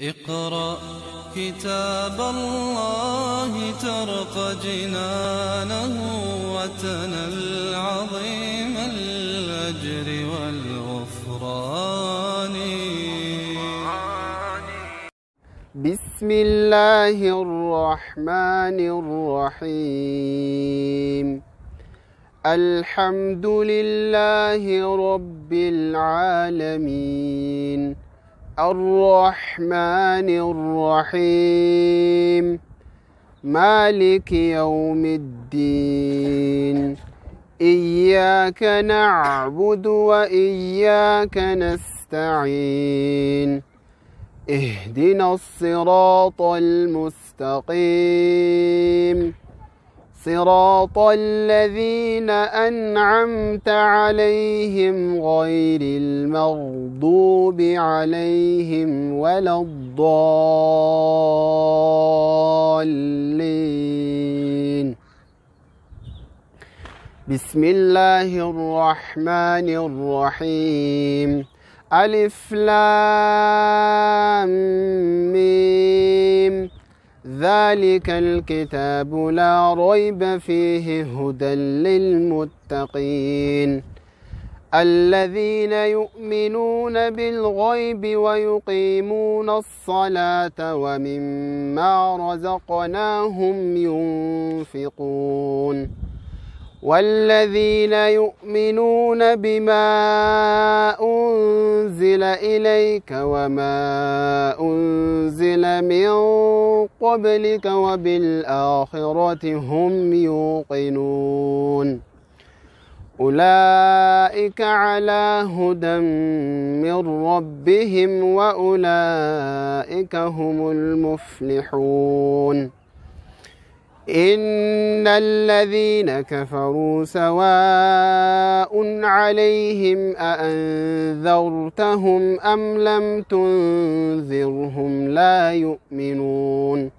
اقرأ كتاب الله ترق جنانه وتنل عظيم الأجر والغفران. بسم الله الرحمن الرحيم. الحمد لله رب العالمين الرحمن الرحيم مالك يوم الدين. إياك نعبد وإياك نستعين. اهدنا الصراط المستقيم صراط الذين أنعمت عليهم غير المغضوب عليهم ولا الضالين. بسم الله الرحمن الرحيم. ألف لام ميم. ذلك الكتاب لا ريب فيه هدى للمتقين الذين يؤمنون بالغيب ويقيمون الصلاة ومما رزقناهم ينفقون والذين يؤمنون بما أنزل إليك وما أنزل من قبلك وبالآخرة هم يوقنون. أولئك على هدى من ربهم وأولئك هم المفلحون. إن الذين كفروا سواء عليهم أأنذرتهم أم لم تنذرهم لا يؤمنون.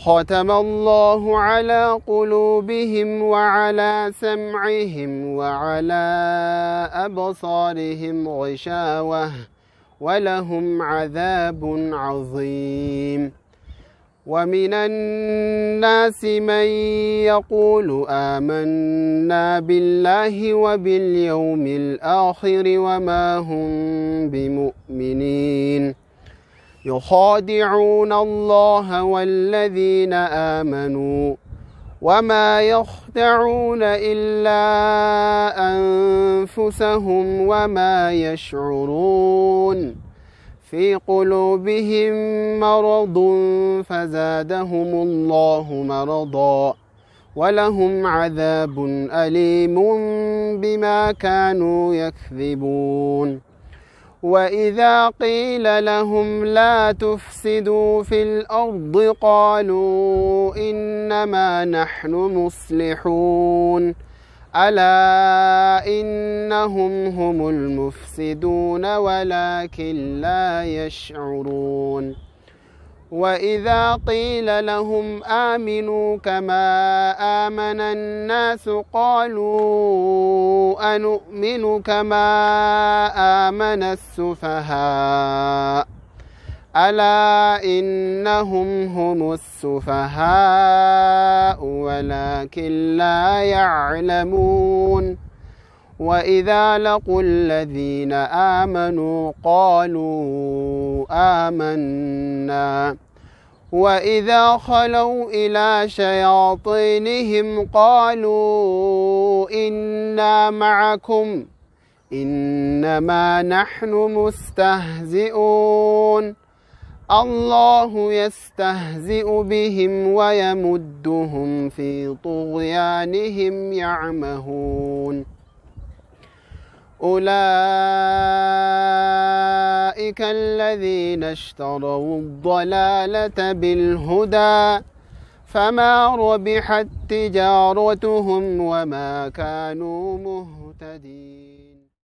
ختم الله على قلوبهم وعلى سمعهم وعلى أبصارهم غشاوة ولهم عذاب عظيم. ومن الناس من يقول آمنا بالله وباليوم الآخر وما هم بمؤمنين يخادعون الله والذين آمنوا وما يخدعون إلا أنفسهم وما يشعرون. في قلوبهم مرض فزادهم الله مرضا ولهم عذاب أليم بما كانوا يكذبون. وإذا قيل لهم لا تفسدوا في الأرض قالوا إنما نحن مصلحون ألا إنهم هم المفسدون ولكن لا يشعرون. وإذا قيل لهم آمنوا كما آمن الناس قالوا أنؤمن كما آمن السفهاء ألا إنهم هم السفهاء ولكن لا يعلمون. وإذا لقوا الذين آمنوا قالوا آمنا وإذا خلوا إلى شياطينهم قالوا إنا معكم إنما نحن مستهزئون. الله يستهزئ بهم ويمدهم في طغيانهم يعمهون. أولئك الذين اشتروا الضلالة بالهدى فما ربحت تجارتهم وما كانوا مهتدين.